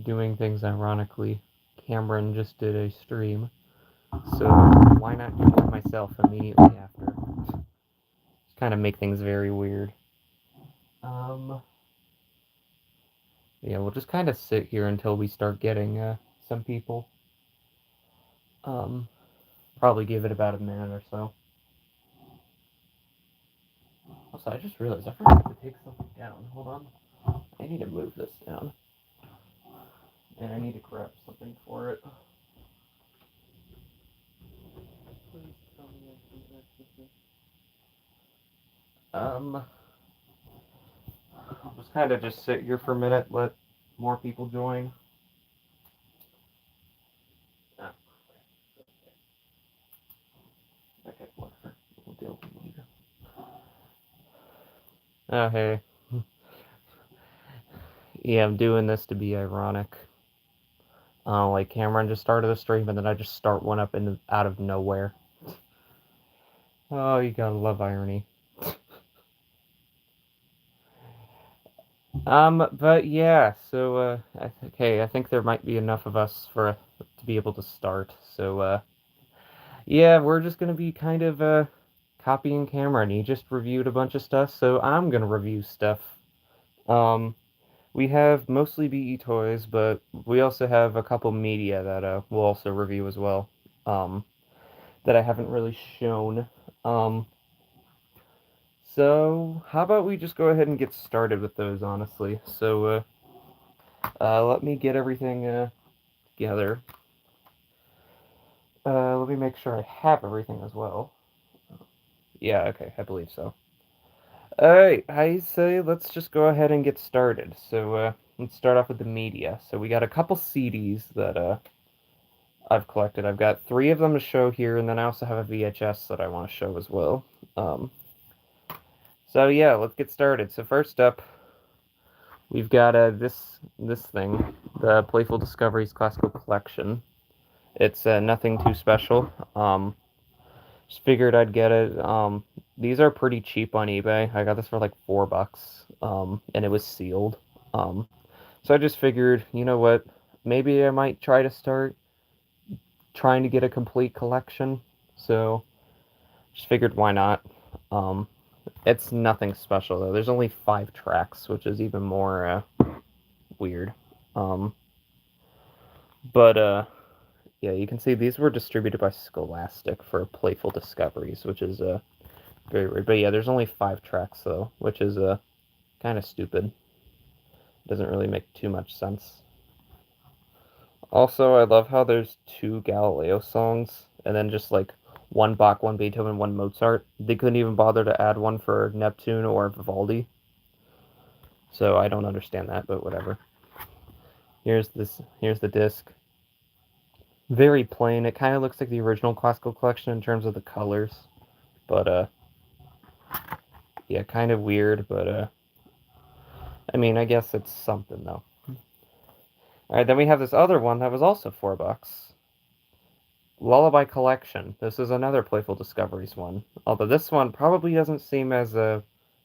doing things ironically. Cameron just did a stream, so why not do one myself immediately after? Just kind of make things very weird. Um, yeah, we'll just kind of sit here until we start getting some people. Um, Probably give it about a minute or so. Also, I just realized I forgot to take something down. Hold on. I need to move this down. And I need to grab something for it. Please tell me I can access it. I'll just kind of just sit here for a minute, let more people join. Ah, okay, whatever. We'll deal with it later. Oh, hey. Yeah, I'm doing this to be ironic. Like Cameron just started a stream, and then I just start one up out of nowhere. Oh, you gotta love irony. But yeah, so okay, I think there might be enough of us for to be able to start. So yeah, we're just gonna be kind of copying Cameron. He just reviewed a bunch of stuff, so I'm gonna review stuff. Um, we have mostly BE toys, but we also have a couple media that we'll also review as well. Um, that I haven't really shown. Um, so how about we just go ahead and get started with those, honestly. So let me get everything together. Let me make sure I have everything as well. Yeah, okay, I believe so. Alright, I say let's just go ahead and get started. So, let's start off with the media. So we got a couple CDs that I've collected. I've got 3 of them to show here, and then I also have a VHS that I want to show as well. So yeah, let's get started. So first up, we've got this thing, the Playful Discoveries Classical Collection. It's nothing too special. Just figured I'd get it. These are pretty cheap on eBay. I got this for like $4, and it was sealed. So I just figured, you know what? Maybe I might try to start trying to get a complete collection. So just figured, why not? Um, it's nothing special though. There's only 5 tracks, which is even more weird. Um, but yeah, you can see these were distributed by Scholastic for Playful Discoveries, which is very weird. But yeah, there's only 5 tracks though, which is kind of stupid. Doesn't really make too much sense. Also, I love how there's 2 Galileo songs and then just like one Bach, one Beethoven, one Mozart. They couldn't even bother to add one for Neptune or Vivaldi. So I don't understand that, but whatever. Here's the disc. Very plain. It kind of looks like the original classical collection in terms of the colors. But yeah, kind of weird, but I mean, I guess it's something though. All right, then we have this other one that was also $4. Lullaby Collection. This is another Playful Discoveries one. Although this one probably doesn't seem as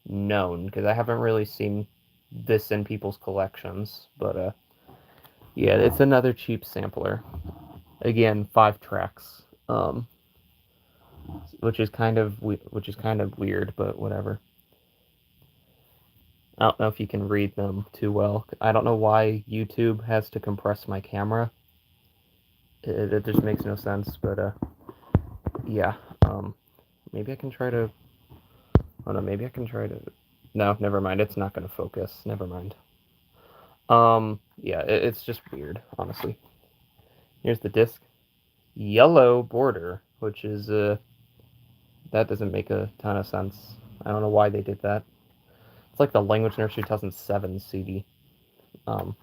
known because I haven't really seen this in people's collections. But yeah, it's another cheap sampler. Again, 5 tracks. Which is kind of weird, but whatever. I don't know if you can read them too well. I don't know why YouTube has to compress my camera. It just makes no sense, but yeah. Maybe I can try to. Oh no, maybe I can try to. No, never mind. It's not gonna focus. Never mind. Yeah, it's just weird, honestly. Here's the disc. Yellow border, which is that doesn't make a ton of sense. I don't know why they did that. It's like the Language Nurse 2007 CD. But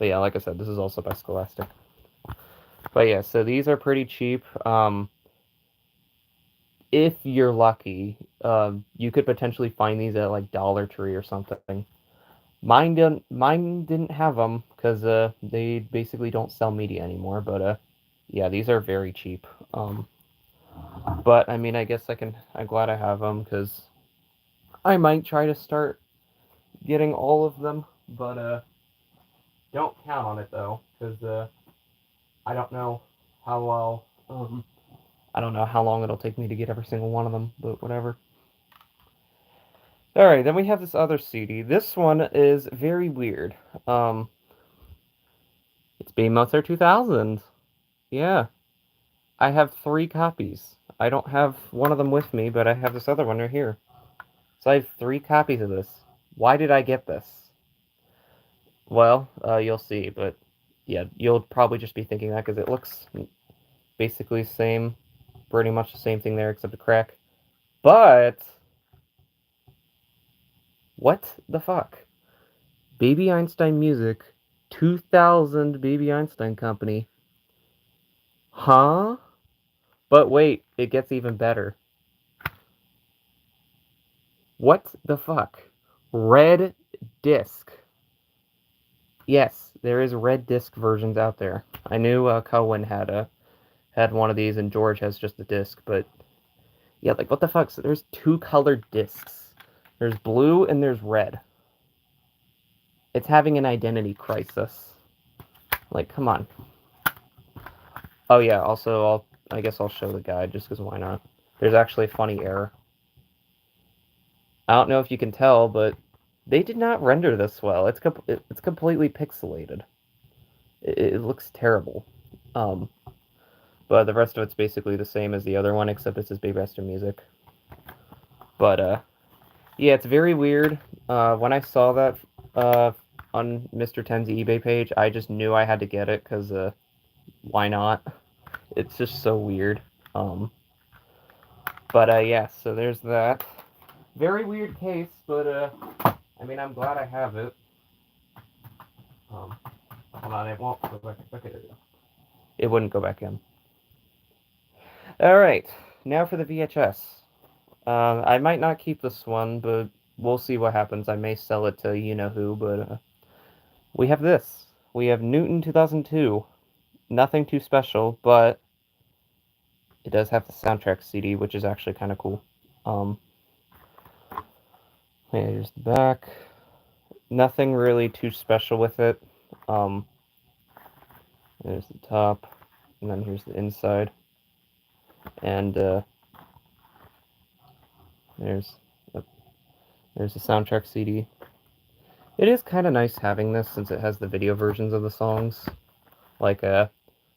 yeah, like I said, this is also by Scholastic. But yeah, so these are pretty cheap. If you're lucky, you could potentially find these at like Dollar Tree or something. Mine didn't have them because they basically don't sell media anymore. But yeah, these are very cheap. But I mean, I guess I'm glad I have them because I might try to start getting all of them. But Don't count on it, though, because I don't know how well... I don't know how long it'll take me to get every single one of them, but whatever. Alright, then we have this other CD. This one is very weird. It's Baby Mozart 2000. Yeah. I have 3 copies. I don't have one of them with me, but I have this other one right here. So I have 3 copies of this. Why did I get this? Well, you'll see, but yeah, you'll probably just be thinking that because it looks basically the same, pretty much the same thing there except a crack. But what the fuck? Baby Einstein Music, 2000 Baby Einstein Company. Huh? But wait, it gets even better. What the fuck? Red disc. Yes, there is red disc versions out there. I knew Cohen had one of these and George has just the disc, but yeah, like what the fuck? So there's 2 colored discs. There's blue and there's red. It's having an identity crisis. Like, come on. Oh yeah, also I guess I'll show the guide just because why not? There's actually a funny error. I don't know if you can tell, but they did not render this well. It's completely pixelated. It looks terrible. But the rest of it's basically the same as the other one, except it says Baby Einstein Music. But yeah, it's very weird. When I saw that on Mr. 10's eBay page, I just knew I had to get it because why not? It's just so weird. But yeah, so there's that. Very weird case, but I mean, I'm glad I have it. Hold on, it won't go back. Okay, there we go. It wouldn't go back in. All right, now for the VHS. I might not keep this one, but we'll see what happens. I may sell it to you-know-who, but we have this. We have Newton 2002. Nothing too special, but it does have the soundtrack CD, which is actually kind of cool. Yeah, here's the back. Nothing really too special with it. There's the top, and then here's the inside. And there's the soundtrack CD. It is kind of nice having this since it has the video versions of the songs, like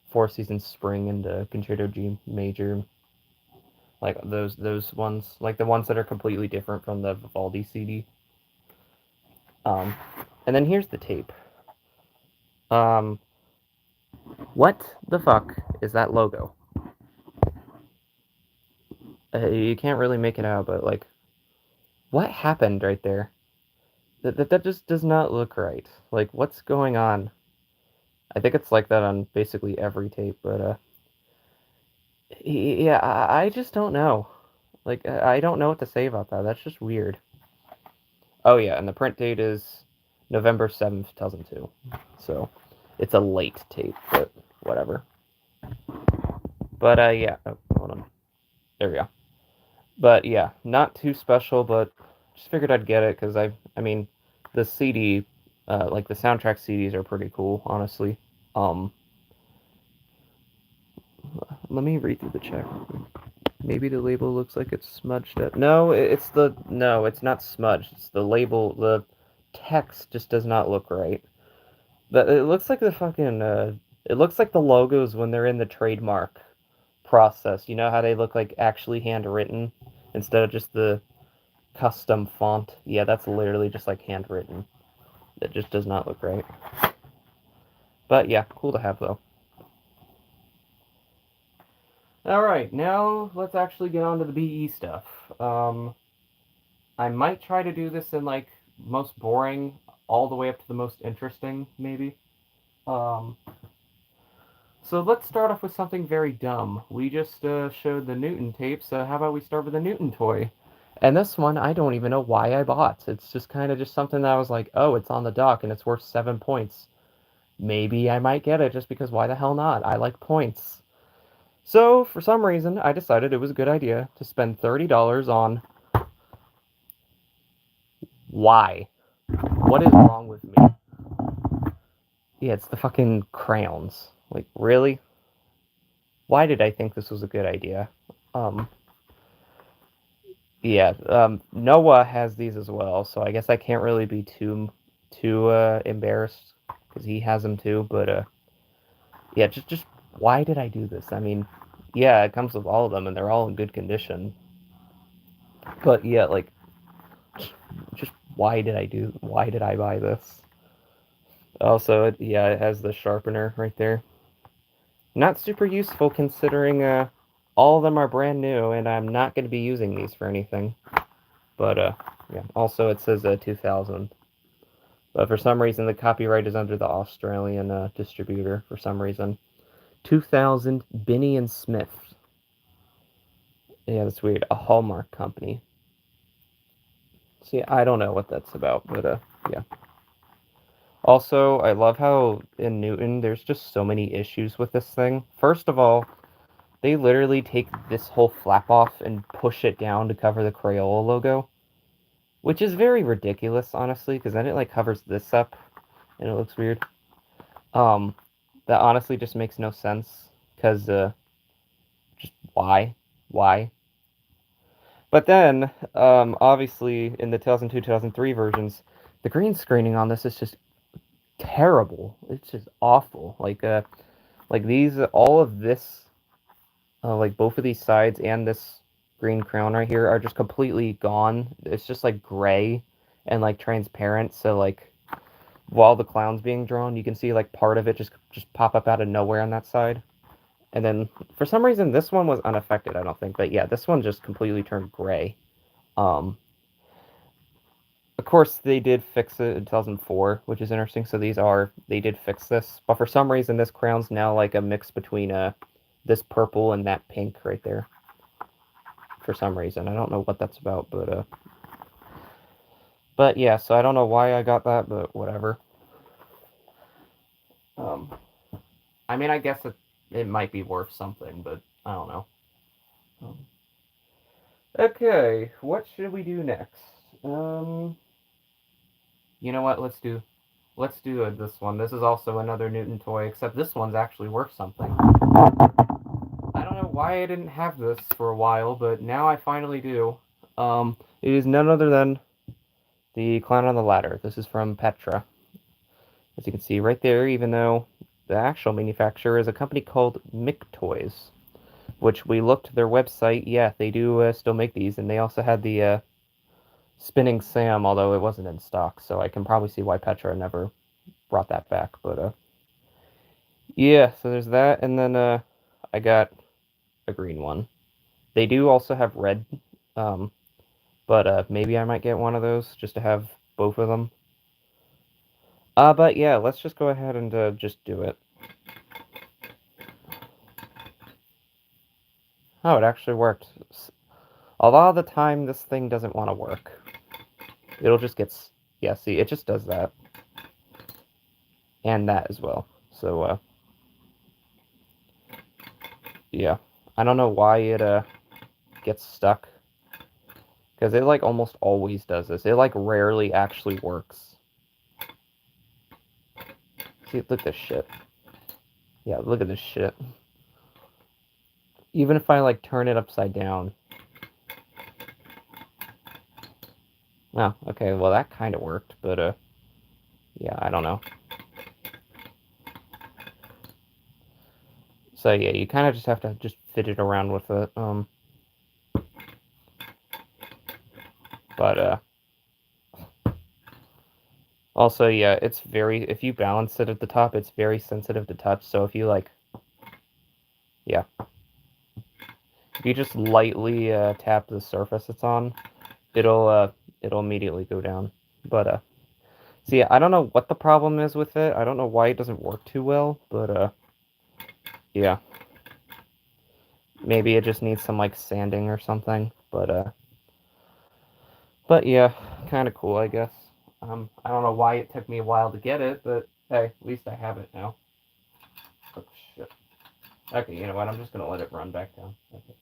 Four Seasons Spring and Concerto G Major, like those ones, like the ones that are completely different from the Vivaldi CD. And then here's the tape. What the fuck is that logo? You can't really make it out, but like, what happened right there? That just does not look right. Like, what's going on? I think it's like that on basically every tape, but yeah, I just don't know. Like, I don't know what to say about that. That's just weird. Oh yeah, and the print date is November 7th, 2002. So, it's a late tape, but whatever. But yeah, oh, hold on. There we go. But yeah, not too special, but just figured I'd get it because I mean, the CD, like the soundtrack CDs are pretty cool, honestly. Let me read through the check. Maybe the label looks like it's smudged up. No, it's not smudged. It's the label. The text just does not look right. But it looks like the fucking. It looks like the logos when they're in the trademark process. You know how they look like actually handwritten instead of just the custom font. Yeah, that's literally just like handwritten. It just does not look right. But yeah, cool to have though. Alright, now let's actually get on to the BE stuff. I might try to do this in like most boring all the way up to the most interesting, maybe. So let's start off with something very dumb. We just showed the Newton tape, so how about we start with the Newton toy? And this one, I don't even know why I bought. It's just kind of just something that I was like, oh, it's on the dock and it's worth 7 points. Maybe I might get it just because why the hell not? I like points. So, for some reason, I decided it was a good idea to spend $30 on... Why? What is wrong with me? Yeah, it's the fucking crayons. Like, really? Why did I think this was a good idea? Um, yeah, Noah has these as well, so I guess I can't really be too embarrassed because he has them too. But yeah, just why did I do this? I mean, yeah, it comes with all of them, and they're all in good condition. But yeah, like, just why did I do? Why did I buy this? Also, yeah, it has the sharpener right there. Not super useful considering all of them are brand new, and I'm not going to be using these for anything. But yeah. Also, it says 2000. But for some reason, the copyright is under the Australian distributor. For some reason, 2000 Binney and Smith. Yeah, that's weird. A Hallmark company. See, I don't know what that's about, but yeah. Also, I love how in Newton there's just so many issues with this thing. First of all, they literally take this whole flap off and push it down to cover the Crayola logo, which is very ridiculous, honestly, because then it like covers this up and it looks weird. Um, that honestly just makes no sense because just why, why? But then, obviously, in the 2002, 2003 versions, the green screening on this is just terrible. It's just awful. Like these, all of this, like both of these sides and this green crown right here are just completely gone. It's just like gray and like transparent. So like while the clown's being drawn, you can see like part of it just pop up out of nowhere on that side. And then for some reason this one was unaffected, I don't think. But yeah, this one just completely turned gray. Um, of course they did fix it in 2004, which is interesting. So they did fix this, but for some reason this crown's now like a mix between this purple and that pink right there. For some reason, I don't know what that's about, but yeah. So I don't know why I got that, but whatever. Um, I mean, I guess it might be worth something, but I don't know. Um, okay, what should we do next? You know what? Let's do this one. This is also another Newton toy, except this one's actually worth something. I don't know why I didn't have this for a while, but now I finally do. It is none other than the Clown on the Ladder. This is from Petra, as you can see right there. Even though the actual manufacturer is a company called Mick Toys, which we looked their website. Yeah, they do still make these, and they also had the Spinning Sam, although it wasn't in stock. So I can probably see why Petra never brought that back. But yeah, so there's that, and then I got a green one. They do also have red, um, but maybe I might get one of those just to have both of them. But yeah, let's just go ahead and just do it. Oh, it actually worked. A lot of the time, this thing doesn't want to work. It'll just get... Yeah, see, it just does that. And that as well. So, yeah. I don't know why it gets stuck. Because it, like, almost always does this. It, like, rarely actually works. See, look at this shit. Yeah, look at this shit. Even if I, like, turn it upside down. Oh, okay, well, that kind of worked, but, yeah, I don't know. So, yeah, you kind of just have to just fit it around with it, but, also, yeah, it's very... If you balance it at the top, it's very sensitive to touch, so if you, like... Yeah. If you just lightly tap the surface it's on, it'll immediately go down. But see, I don't know what the problem is with it. I don't know why it doesn't work too well, but yeah, maybe it just needs some like sanding or something. But yeah, kind of cool, I guess. I don't know why it took me a while to get it, but hey, at least I have it now. Oh shit. Okay, you know what? I'm just gonna let it run back down. Okay.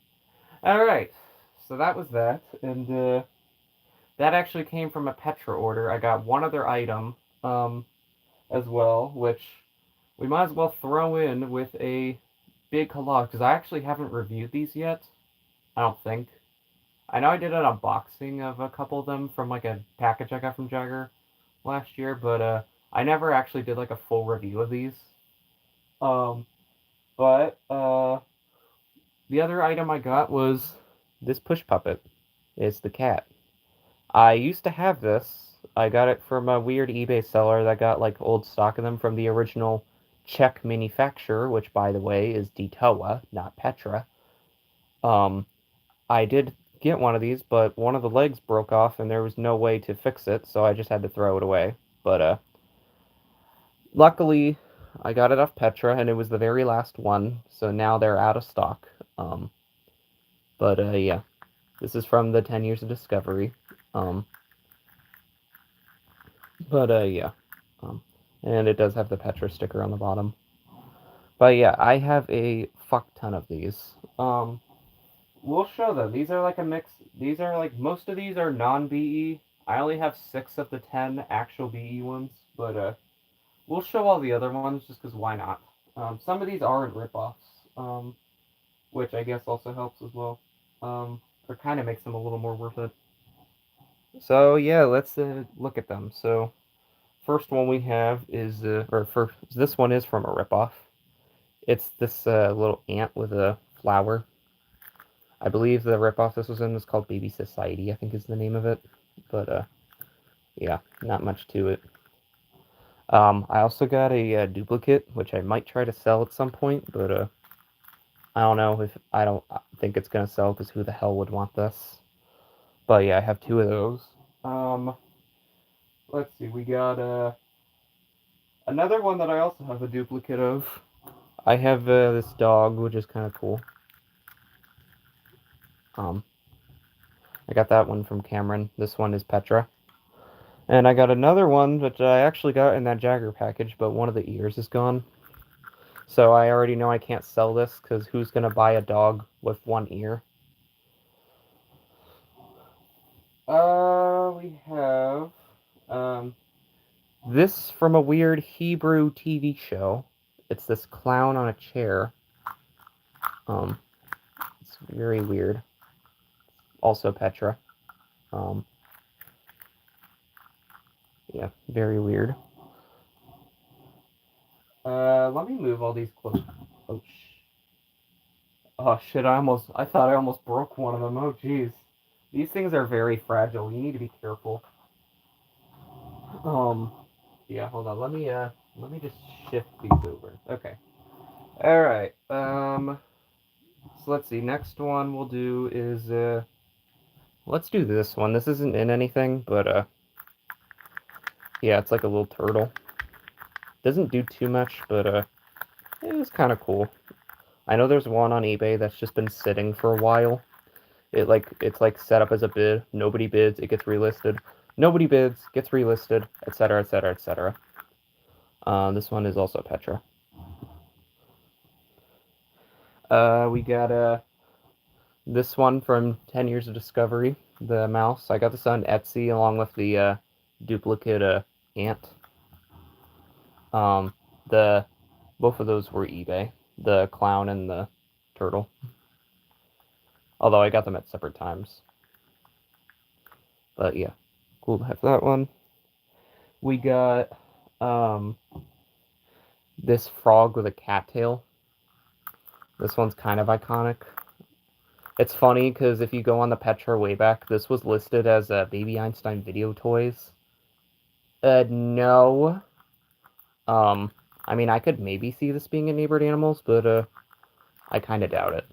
All right. So that was that, and that actually came from a Petra order. I got one other item, as well, which we might as well throw in with a big collage, because I actually haven't reviewed these yet. I don't think. I know I did an unboxing of a couple of them from like a package I got from Jagger last year, but I never actually did like a full review of these. Um, but the other item I got was this push puppet. It's the cat. I used to have this. I got it from a weird eBay seller that got like old stock of them from the original Czech manufacturer, which by the way is Detoa, not Petra. Um, I did get one of these, but one of the legs broke off and there was no way to fix it, so I just had to throw it away. But luckily I got it off Petra and it was the very last one, so now they're out of stock. Um, but yeah, this is from the 10 Years of Discovery. Um, but yeah, um, and it does have the Petra sticker on the bottom. But yeah, I have a fuck ton of these. We'll show them. These are like a mix. These are like, most of these are non-BE. I only have 6 of the 10 actual BE ones, but we'll show all the other ones just because why not? Some of these aren't ripoffs, which I guess also helps as well. Or kind of makes them a little more worth it. So yeah, let's look at them. So first one we have is, or first, this one is from a ripoff. It's this little ant with a flower. I believe the ripoff this was in was called Baby Society, I think is the name of it. But yeah, not much to it. I also got a duplicate, which I might try to sell at some point, but I don't know if I don't think it's gonna sell because who the hell would want this? But yeah, I have 2 of those. Let's see, we got another one that I also have a duplicate of. I have this dog, which is kind of cool. I got that one from Cameron. This one is Petra. And I got another one, which I actually got in that Jagger package, but one of the ears is gone. So I already know I can't sell this, because who's going to buy a dog with one ear? We have this from a weird Hebrew TV show. It's this clown on a chair. It's very weird. Also Petra. Yeah, very weird. Let me move all these close. Oh, oh shit! I thought I almost broke one of them. Oh jeez, these things are very fragile. You need to be careful. Yeah. Hold on. Let me just shift these over. Okay. All right. So let's see. Next one we'll do is let's do this one. This isn't in anything, but yeah, it's like a little turtle. Doesn't do too much, but it was kind of cool. I know there's one on eBay that's just been sitting for a while. It's like set up as a bid. Nobody bids, it gets relisted. Nobody bids, gets relisted, etc., etc., etc. This one is also Petra. We got this one from 10 Years of Discovery, the mouse. I got this on Etsy along with the duplicate ant. The both of those were eBay, the clown and the turtle. Although I got them at separate times. But yeah, cool to have that one. We got this frog with a cattail. This one's kind of iconic. It's funny because if you go on the Petra Wayback, this was listed as Baby Einstein Video Toys. No. I mean, I could maybe see this being in Neighbored Animals, but I kind of doubt it.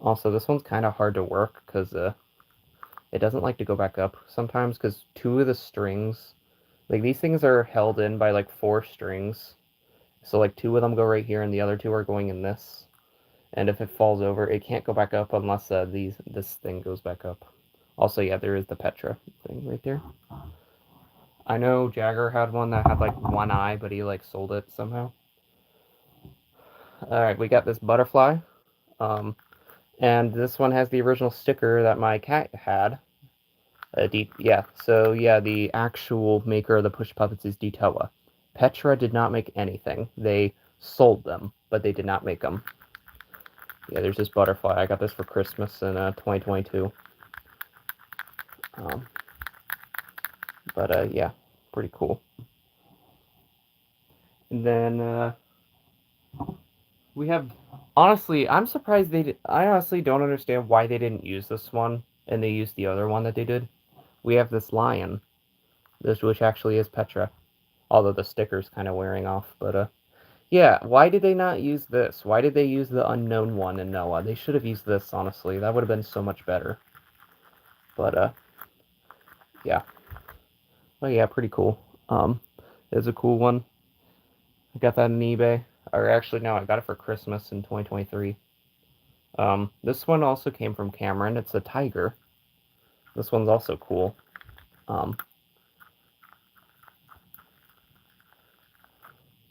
Also, this one's kind of hard to work because it doesn't like to go back up sometimes because 2 of the strings, like these things are held in by like 4 strings. So like 2 of them go right here and the other 2 are going in this. And if it falls over, it can't go back up unless this thing goes back up. Also, yeah, there is the Petra thing right there. I know Jagger had one that had like 1 eye, but he like sold it somehow. Alright, we got this butterfly. And this one has the original sticker that my cat had. Yeah, so yeah, the actual maker of the push puppets is Detoa. Petra did not make anything. They sold them, but they did not make them. Yeah, there's this butterfly. I got this for Christmas in 2022. Yeah, pretty cool. And then we have, honestly, I'm surprised they did. I honestly don't understand why they didn't use this one and they used the other one that they did. We have this lion, which actually is Petra, although the sticker's kind of wearing off. But yeah, why did they not use this? Why did they use the unknown one in Noah? They should have used this, honestly. That would have been so much better. But yeah. Oh yeah, pretty cool. It's a cool one. I got that on eBay. Or actually, no, I got it for Christmas in 2023. This one also came from Cameron. It's a tiger. This one's also cool.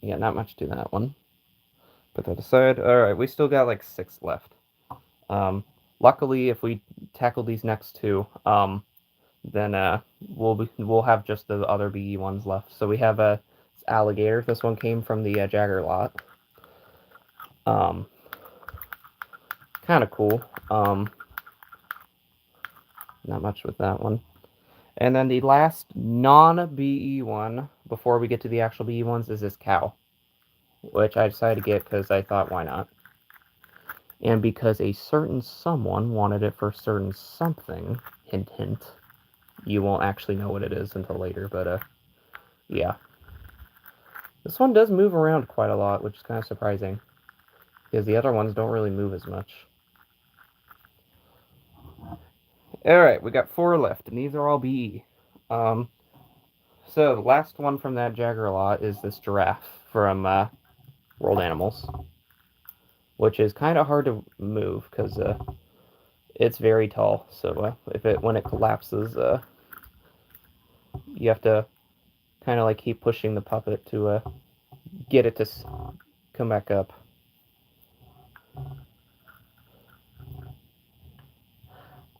Yeah, not much to that one. Put that aside. Alright, we still got like 6 left. Luckily, if we tackle these next 2, then we'll have just the other BE ones left. So we have a alligator. This one came from the Jagger lot. Kind of cool. Not much with that one. And then the last non-BE one, before we get to the actual BE ones, is this cow, which I decided to get because I thought, why not? And because a certain someone wanted it for a certain something, hint, hint. You won't actually know what it is until later, but yeah. This one does move around quite a lot, which is kind of surprising, because the other ones don't really move as much. Alright, we got 4 left, and these are all BE. So the last one from that Jagger lot is this giraffe from World Animals, which is kind of hard to move, because it's very tall, so when it collapses, you have to kind of like keep pushing the puppet to get it to come back up.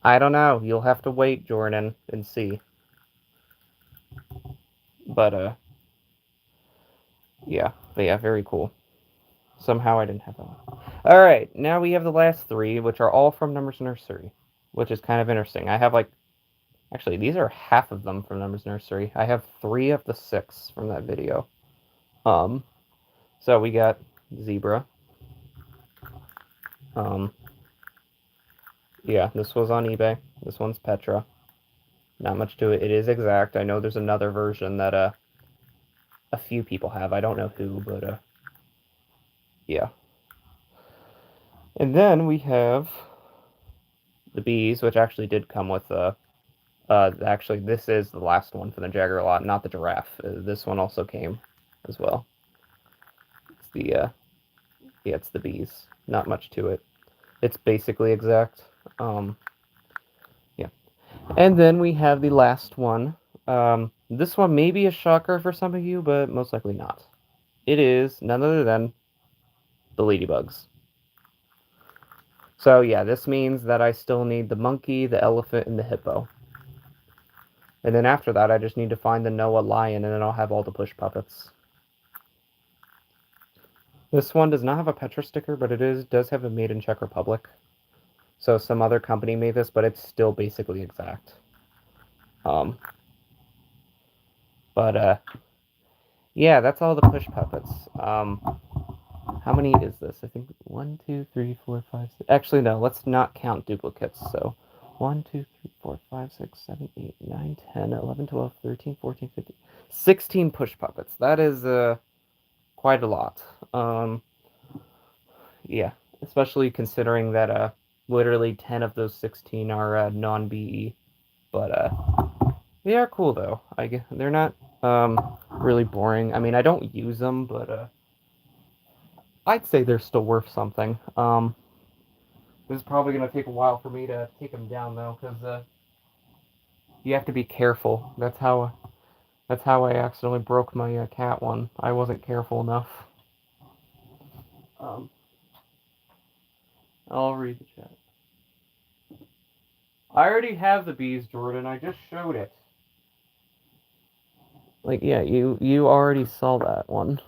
I don't know. You'll have to wait, Jordan, and see. But yeah, very cool. Somehow I didn't have that one. All right, now we have the last 3, which are all from Numbers Nursery, which is kind of interesting. I have actually, these are half of them from Numbers Nursery. I have 3 of the 6 from that video. So we got zebra. Yeah, this was on eBay. This one's Petra. Not much to it. It is exact. I know there's another version that a few people have. I don't know who, but yeah. And then we have the bees, which actually did come with actually this is the last one from the Jagger lot, not the giraffe. This one also came as well. It's the yeah, it's the bees. Not much to it. It's basically exact. Yeah. And then we have the last one. This one may be a shocker for some of you, but most likely not. It is none other than the ladybugs. So yeah, this means that I still need the monkey, the elephant, and the hippo. And then after that, I just need to find the Noah lion, and then I'll have all the push puppets. This one does not have a Petra sticker, but it does have a Made in Czech Republic. So some other company made this, but it's still basically exact. Yeah, that's all the push puppets. How many is this? I think 1, 2, 3, 4, 5, 6. Actually, no, let's not count duplicates. So 1, 2, 3, 4, 5, 6, 7, 8, 9, 10, 11, 12, 13, 14, 15, 16 push puppets. That is quite a lot. Yeah, especially considering that literally 10 of those 16 are non-BE. But they are cool though. They're not really boring. I mean, I don't use them, but I'd say they're still worth something. This is probably going to take a while for me to take them down, though, because you have to be careful. That's how I accidentally broke my cat one. I wasn't careful enough. I'll read the chat. I already have the bees, Jordan. I just showed it. Like, yeah, you already saw that one.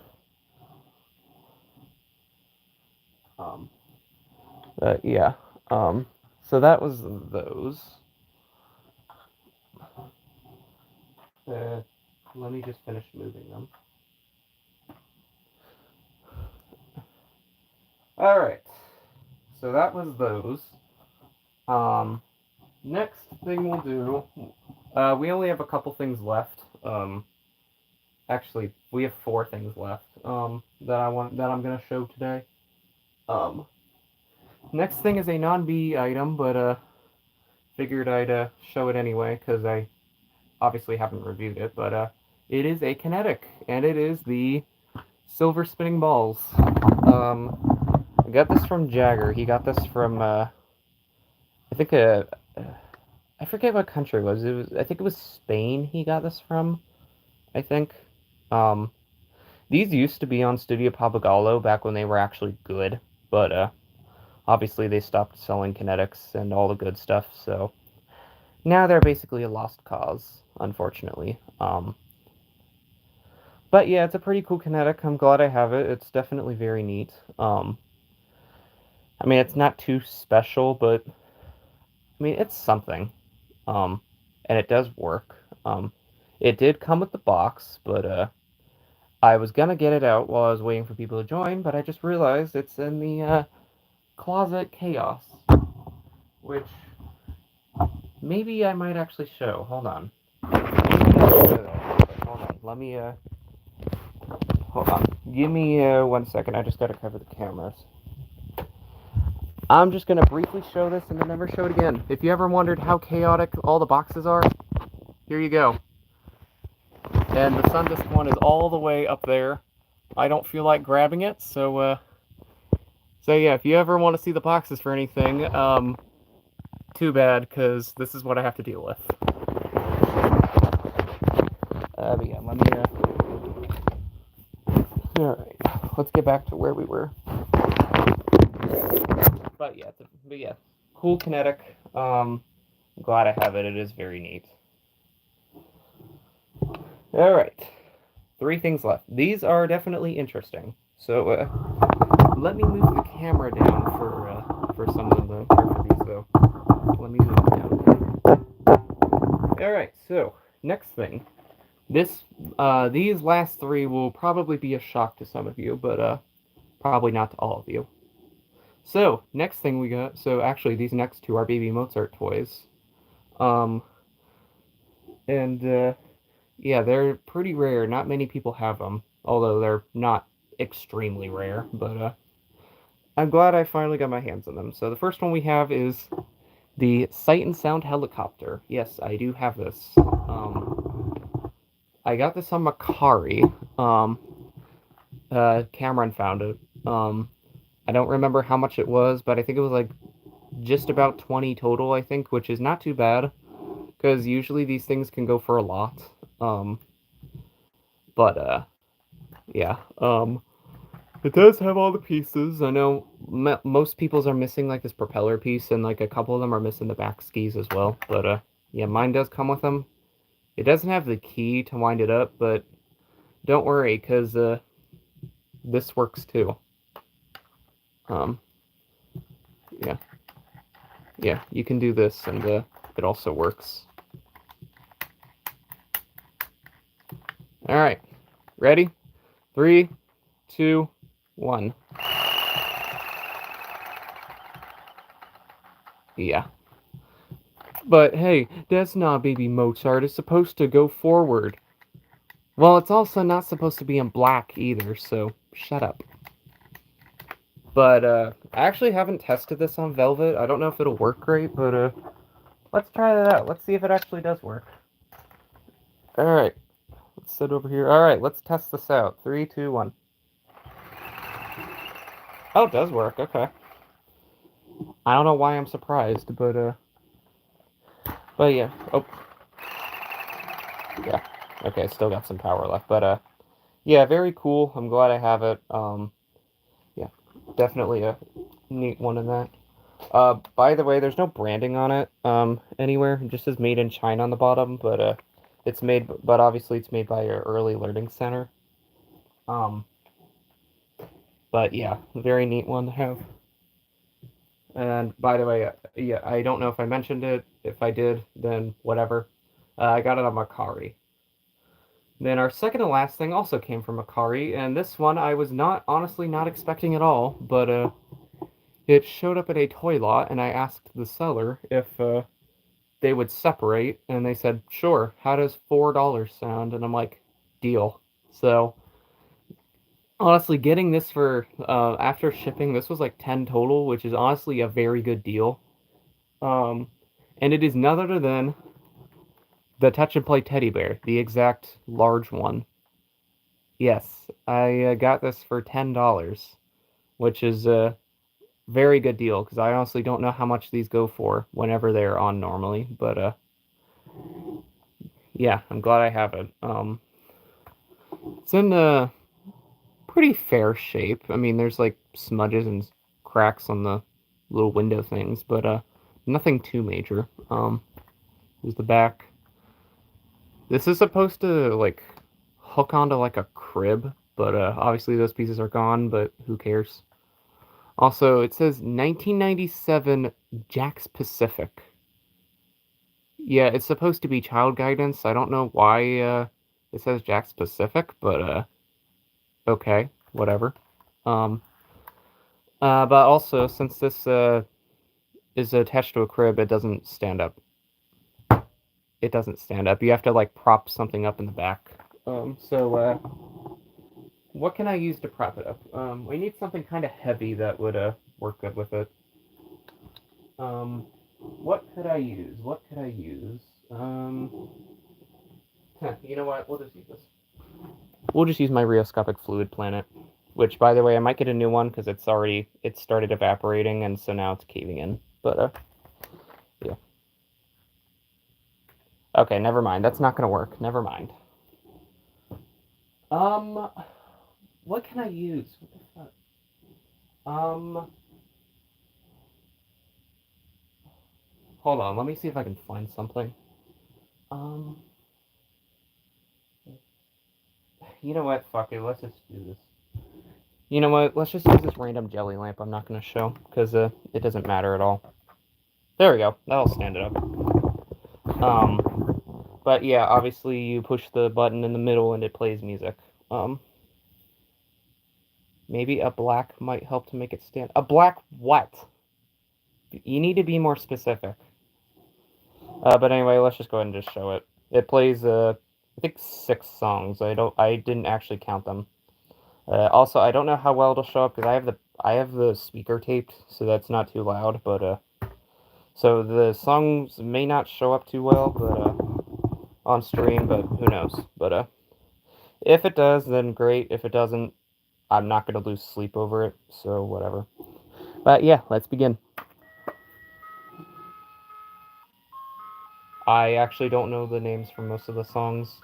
Yeah. So that was those. Let me just finish moving them. All right. So that was those. Next thing we'll do. We only have a couple things left. Actually, we have 4 things left. That I'm gonna show today. Um, Next thing is a non-B item, but figured I'd show it anyway because I obviously haven't reviewed it. But it is a kinetic, and it is the silver spinning balls. I got this from Jagger. He got this from I think I forget what country it was. I think it was Spain. He got this from. I think. Um, these used to be on Studio Papagallo back when they were actually good, but obviously they stopped selling kinetics and all the good stuff. So now they're basically a lost cause, unfortunately. But yeah, it's a pretty cool kinetic. I'm glad I have it. It's definitely very neat. I mean, it's not too special, but I mean, it's something. Um, and it does work. It did come with the box, but I was gonna get it out while I was waiting for people to join, but I just realized it's in the closet chaos, which maybe I might actually show. Hold on. Hold on. Let me hold on. Give me 1 second. I just gotta cover the cameras. I'm just gonna briefly show this and then never show it again. If you ever wondered how chaotic all the boxes are, here you go. And the Sundisk one is all the way up there. I don't feel like grabbing it, so yeah, if you ever want to see the boxes for anything, too bad, because this is what I have to deal with. But yeah, let me, alright, let's get back to where we were. But yeah, cool kinetic. I'm glad I have it. It is very neat. Alright, 3 things left. These are definitely interesting. So, let me move the camera down for some of them, or for these, though. Let me move it down. Alright, so, next thing. These last 3 will probably be a shock to some of you, but, probably not to all of you. So, next thing we got, so actually these next 2 are Baby Mozart toys. Yeah, they're pretty rare. Not many people have them, although they're not extremely rare, but I'm glad I finally got my hands on them. So the first one we have is the Sight and Sound Helicopter. Yes, I do have this. I got this on Macari. Cameron found it. I don't remember how much it was, but I think it was like just about 20 total, I think, which is not too bad, because usually these things can go for a lot. Yeah. It does have all the pieces. I know most people's are missing like this propeller piece, and like a couple of them are missing the back skis as well. But yeah, mine does come with them. It doesn't have the key to wind it up, but don't worry, because this works too. Yeah. Yeah, you can do this, and it also works. Alright. Ready? 3, 2, 1. Yeah. But hey, that's not Baby Mozart. It's supposed to go forward. Well, it's also not supposed to be in black either, so shut up. But I actually haven't tested this on Velvet. I don't know if it'll work great, but let's try that out. Let's see if it actually does work. Alright. Let's sit over here. Alright, let's test this out. 3, 2, 1. Oh, it does work. Okay. I don't know why I'm surprised, but yeah. Oh. Yeah. Okay, still got some power left, but yeah, very cool. I'm glad I have it. Yeah, definitely a neat one in that. By the way, there's no branding on it anywhere. It just says made in China on the bottom, but It's made, but obviously it's made by an early learning center. Um, but yeah, very neat one to have. And by the way, yeah, I don't know if I mentioned it. If I did, then whatever. I got it on Macari. Then our second to last thing also came from Macari, and this one I was not honestly not expecting at all, but it showed up at a toy lot, and I asked the seller if they would separate, and they said, sure, how does $4 sound? And I'm like, deal. So, honestly, getting this for, after shipping, this was like 10 total, which is honestly a very good deal. Um, and it is none other than the Touch and Play teddy bear, the exact large one. Yes, I got this for $10, which is a very good deal, because I honestly don't know how much these go for whenever they're on normally, but yeah, I'm glad I have it. It's in a pretty fair shape. I mean, there's like smudges and cracks on the little window things, but nothing too major. Here's the back. This is supposed to like hook onto like a crib, but obviously those pieces are gone, but who cares? Also, it says 1997 Jack's Pacific. Yeah, it's supposed to be child guidance. I don't know why it says Jack's Pacific, but okay, whatever. Um, but also, since this is attached to a crib, it doesn't stand up. It doesn't stand up. You have to like prop something up in the back. So what can I use to prop it up? We need something kind of heavy that would work good with it. What could I use? What could I use? You know what? We'll just use this. We'll just use my rheoscopic fluid planet. Which, by the way, I might get a new one because it started evaporating, and so now it's caving in. But yeah. Okay, never mind. That's not gonna work. Never mind. Um, what can I use? What the fuck? Hold on. Let me see if I can find something. Um, you know what? Fuck it. Let's just do this. You know what? Let's just use this random jelly lamp I'm not gonna show because it doesn't matter at all. There we go. That'll stand it up. But yeah, obviously you push the button in the middle and it plays music. Um, maybe a black might help to make it stand. A black what? You need to be more specific. But anyway, let's just go ahead and just show it. It plays I think 6 songs. I didn't actually count them. Also, I don't know how well it'll show up because I have the speaker taped, so that's not too loud. But so the songs may not show up too well, but on stream. But who knows? But if it does, then great. If it doesn't, I'm not gonna lose sleep over it. So whatever. But yeah, let's begin. I actually don't know the names for most of the songs.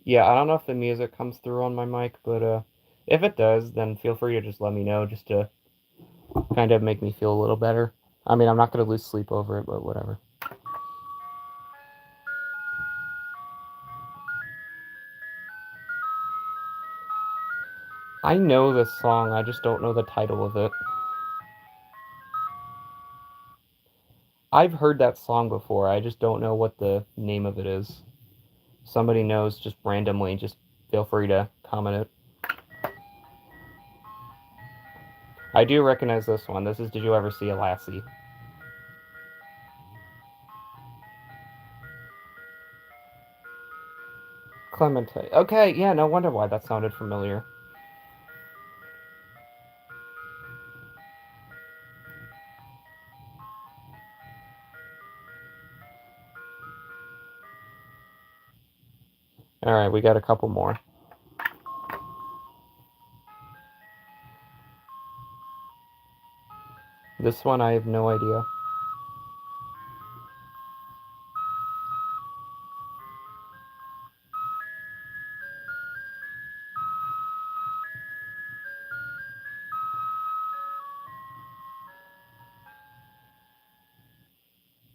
Yeah, I don't know if the music comes through on my mic, but if it does, then feel free to just let me know, just to kind of make me feel a little better. I mean, I'm not gonna lose sleep over it, but whatever. I know this song, I just don't know the title of it. I've heard that song before, I just don't know what the name of it is. Somebody knows, just randomly, just feel free to comment it. I do recognize this one. This is Did You Ever See a Lassie? Clementine. Okay, yeah, no wonder why that sounded familiar. Alright, we got a couple more. This one I have no idea.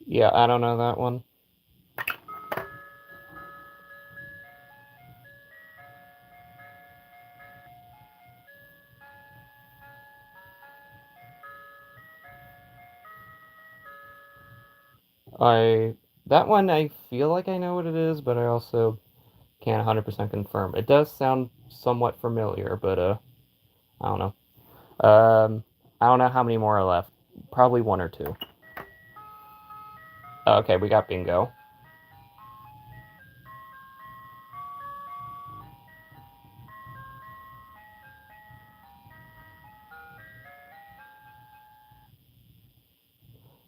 Yeah, I don't know that one. That one I feel like I know what it is, but I also can't 100% confirm. It does sound somewhat familiar, but I don't know. I don't know how many more are left. Probably one or two. Okay, we got bingo.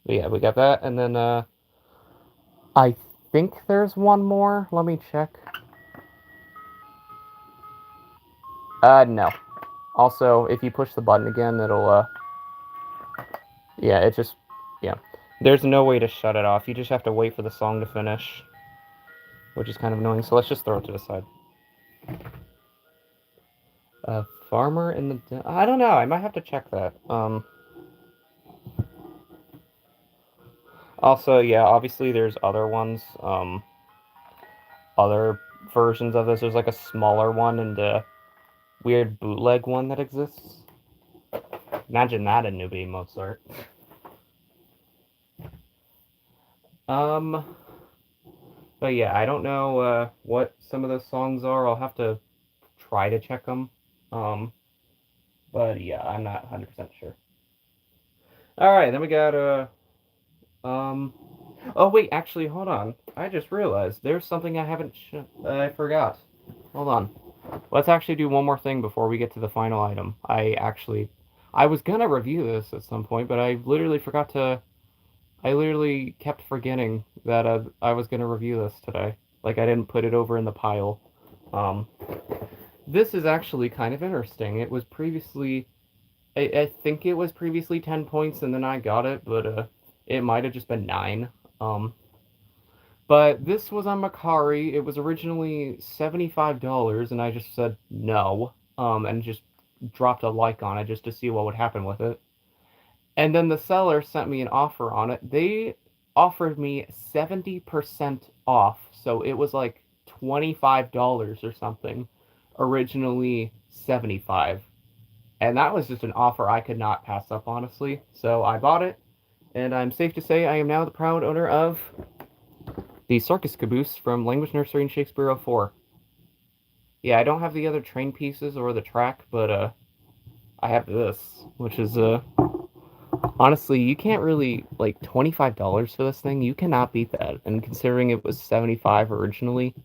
But yeah, we got that, and then I think there's one more. Let me check. No. Also, if you push the button again, it'll yeah, it just yeah. There's no way to shut it off. You just have to wait for the song to finish, which is kind of annoying. So let's just throw it to the side. Farmer in the I don't know. I might have to check that. Also, yeah, obviously there's other ones. Other versions of this. There's like a smaller one and a weird bootleg one that exists. Imagine that in Newbie Mozart. Um, but yeah, I don't know what some of those songs are. I'll have to try to check them. Um, but yeah, I'm not 100% sure. All right, then we got um. Oh wait, actually, hold on. I just realized there's something I haven't. I forgot. Hold on. Let's actually do one more thing before we get to the final item. I was gonna review this at some point, but I literally forgot to. I literally kept forgetting that I was gonna review this today. Like I didn't put it over in the pile. Um, this is actually kind of interesting. It was previously, I think it was previously 10 points, and then I got it, but it might have just been 9. Um, but this was on Macari. It was originally $75, and I just said no, and just dropped a like on it just to see what would happen with it. And then the seller sent me an offer on it. They offered me 70% off, so it was like $25 or something. Originally 75. And that was just an offer I could not pass up, honestly. So I bought it, and I'm safe to say I am now the proud owner of the Circus caboose from Language Nursery and Shakespeare '04. Yeah, I don't have the other train pieces or the track, but I have this, which is honestly, you can't really like $25 for this thing. You cannot beat that. And considering it was 75 originally,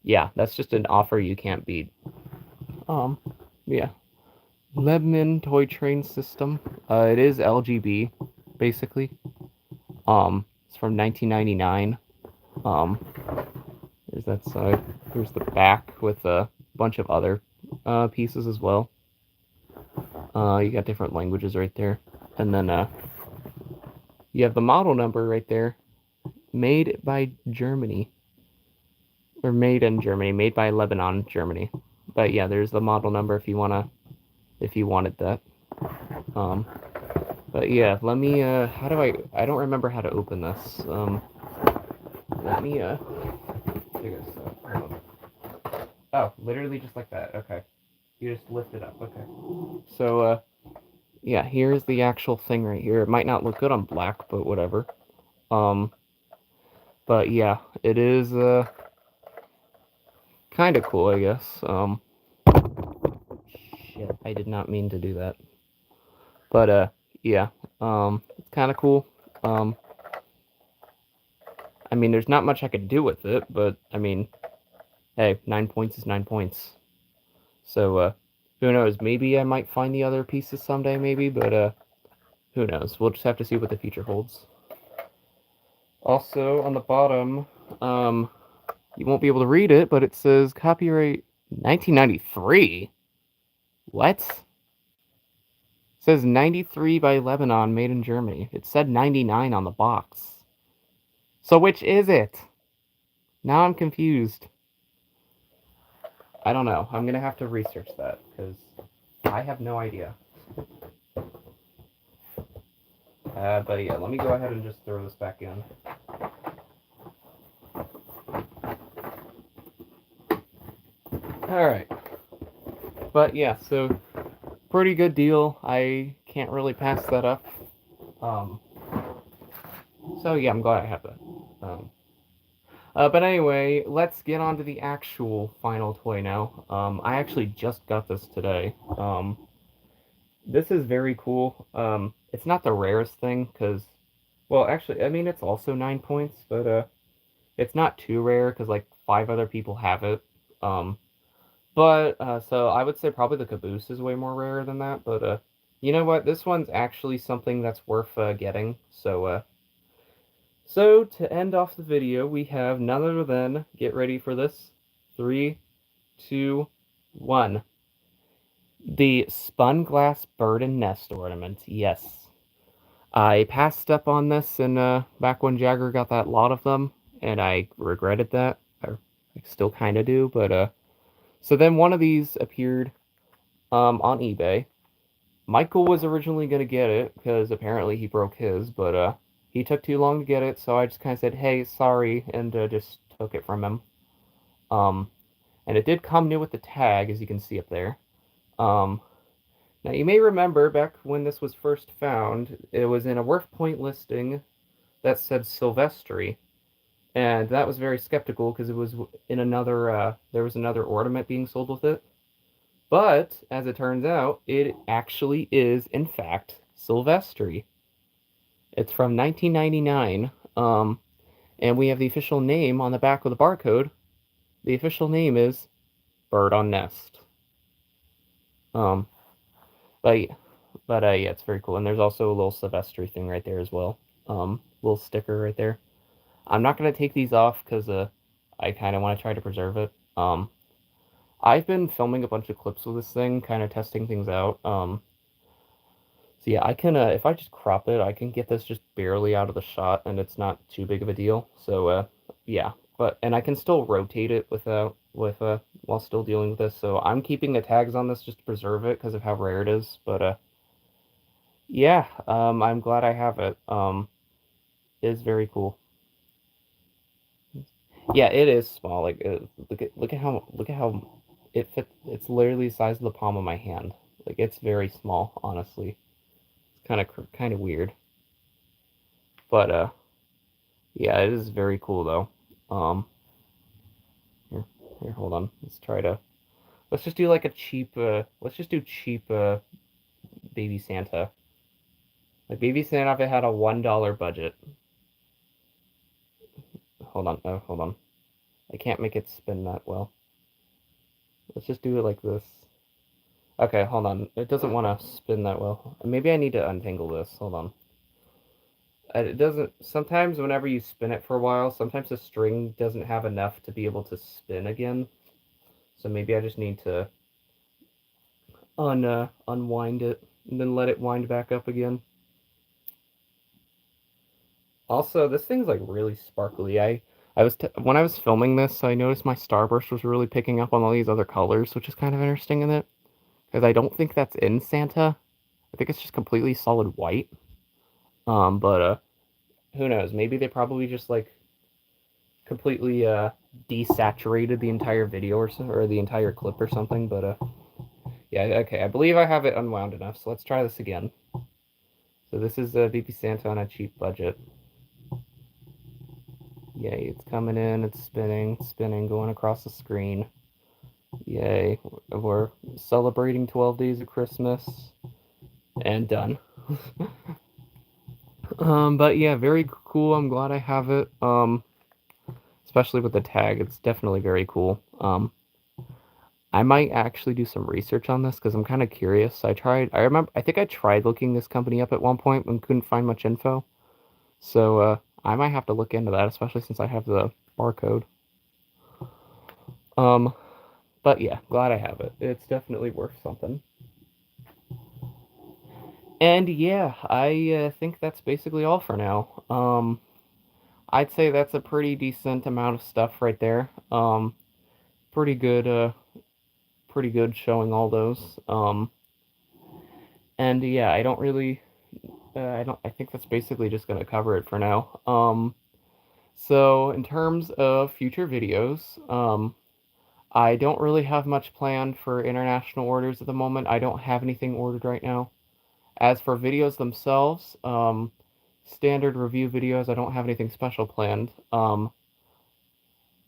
yeah, that's just an offer you can't beat. Um, yeah. Lebman toy train system. It is LGB, basically. It's from 1999. Um, there's that side. Here's the back with a bunch of other pieces as well. You got different languages right there, and then you have the model number right there. Made by Germany, or made in Germany, made by Lebanon, Germany. But yeah, there's the model number if you wanted that. Um, but yeah, let me how do I don't remember how to open this. Let me figure this out. Hold on. Oh, literally just like that. Okay. You just lift it up. Okay. So yeah, here's the actual thing right here. It might not look good on black, but whatever. Um but yeah, it is kind of cool, I guess. Shit, I did not mean to do that. But yeah, it's kind of cool. Um, I mean, there's not much I could do with it, but I mean, hey, 9 points is 9 points. So who knows? Maybe I might find the other pieces someday, maybe, but who knows? We'll just have to see what the future holds. Also, on the bottom, um, you won't be able to read it, but it says copyright 1993. What? It says 93 by Lebanon, made in Germany. It said 99 on the box. So which is it? Now I'm confused. I don't know. I'm gonna have to research that because I have no idea. But yeah, let me go ahead and just throw this back in. Alright. But yeah, so pretty good deal. I can't really pass that up. So yeah, I'm glad I have that. But anyway, let's get on to the actual final toy now. I actually just got this today. This is very cool. It's not the rarest thing, because, well, actually, I mean, it's also 9 points, but it's not too rare, because, like, 5 other people have it. So I would say probably the caboose is way more rare than that, but, you know what? This one's actually something that's worth getting, so to end off the video, we have none other than, get ready for this, 3, 2, 1. The spun glass bird and nest ornament, yes. I passed up on this back when Jagger got that lot of them, and I regretted that. I still kind of do, but so then one of these appeared on eBay. Michael was originally going to get it because apparently he broke his, but he took too long to get it, so I just kind of said, "Hey, sorry," and just took it from him. And it did come new with the tag, as you can see up there. Now, you may remember back when this was first found, it was in a worth point listing that said Silvestri, and that was very skeptical because it was in another, there was another ornament being sold with it. But, as it turns out, it actually is, in fact, Silvestri. It's from 1999, and we have the official name on the back of the barcode. The official name is Bird on Nest. Um, but yeah, it's very cool. And there's also a little Silvestri thing right there as well. Little sticker right there. I'm not gonna take these off because I kind of want to try to preserve it. I've been filming a bunch of clips with this thing, kind of testing things out. So yeah, I can if I just crop it, I can get this just barely out of the shot, and it's not too big of a deal. So yeah, and I can still rotate it while still dealing with this. So I'm keeping the tags on this just to preserve it because of how rare it is. But yeah, I'm glad I have it. It is very cool. Yeah, it is small. Like look at how it fits. It's literally the size of the palm of my hand. Like it's very small, honestly. It's kind of weird. But yeah, it is very cool though. Here, hold on. Let's just do like a cheap. Let's just do cheap. Baby Santa. Like Baby Santa, if it had a $1 budget. Hold on. Oh, hold on. I can't make it spin that well. Let's just do it like this. Okay, hold on. It doesn't want to spin that well. Maybe I need to untangle this. Hold on. It doesn't. Sometimes whenever you spin it for a while, sometimes the string doesn't have enough to be able to spin again. So maybe I just need to unwind it and then let it wind back up again. Also, this thing's like really sparkly. When I was filming this, I noticed my starburst was really picking up on all these other colors, which is kind of interesting in it. Because I don't think that's in Santa. I think it's just completely solid white. But who knows? Maybe they probably just like completely desaturated the entire video or the entire clip or something. But yeah, okay. I believe I have it unwound enough. So let's try this again. So this is VP Santa on a cheap budget. Yay, it's coming in, it's spinning, going across the screen. Yay, we're celebrating 12 days of Christmas. And done. But yeah, very cool. I'm glad I have it. Especially with the tag, it's definitely very cool. I might actually do some research on this because I'm kind of curious. I think I tried looking this company up at one point and couldn't find much info. So, I might have to look into that, especially since I have the barcode. But yeah, glad I have it. It's definitely worth something. And yeah, I think that's basically all for now. I'd say that's a pretty decent amount of stuff right there. Pretty good, showing all those. And yeah, I don't really I think that's basically just gonna cover it for now. So in terms of future videos, I don't really have much planned for international orders at the moment. I don't have anything ordered right now. As for videos themselves, standard review videos, I don't have anything special planned.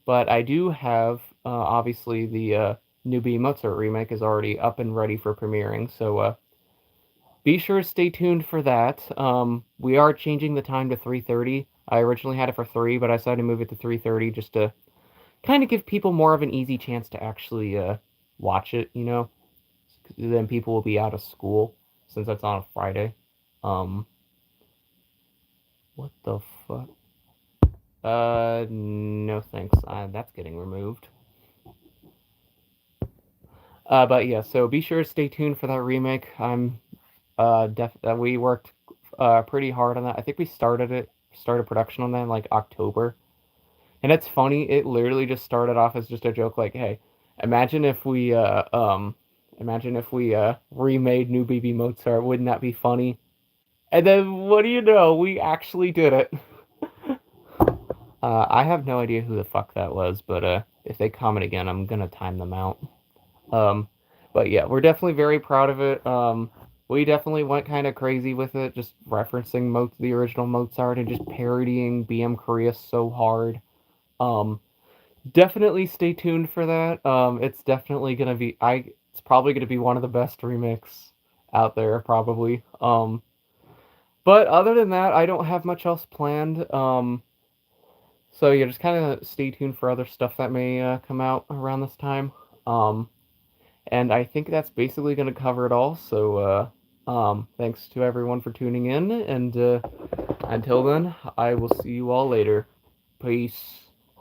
But I do have, obviously, the Newbie Mozart remake is already up and ready for premiering, so be sure to stay tuned for that. We are changing the time to 3:30. I originally had it for 3, but I decided to move it to 3:30 just to kind of give people more of an easy chance to actually watch it, you know? 'Cause then people will be out of school since that's on a Friday. Um, what the fuck? No thanks. That's getting removed. But yeah, so be sure to stay tuned for that remake. We worked pretty hard on that. I think we started production on that in like October. And it's funny, it literally just started off as just a joke like, hey, imagine if we remade New Baby Mozart, wouldn't that be funny? And then what do you know, we actually did it. I have no idea who the fuck that was, but if they comment again, I'm gonna time them out. Um, but yeah, we're definitely very proud of it. We definitely went kind of crazy with it, just referencing the original Mozart and just parodying BM Korea so hard. Um, Definitely stay tuned for that. It's definitely gonna be it's probably gonna be one of the best remakes out there, probably. But other than that, I don't have much else planned. So yeah, just kind of stay tuned for other stuff that may come out around this time. And I think that's basically gonna cover it all. So thanks to everyone for tuning in, and until then, I will see you all later. Peace.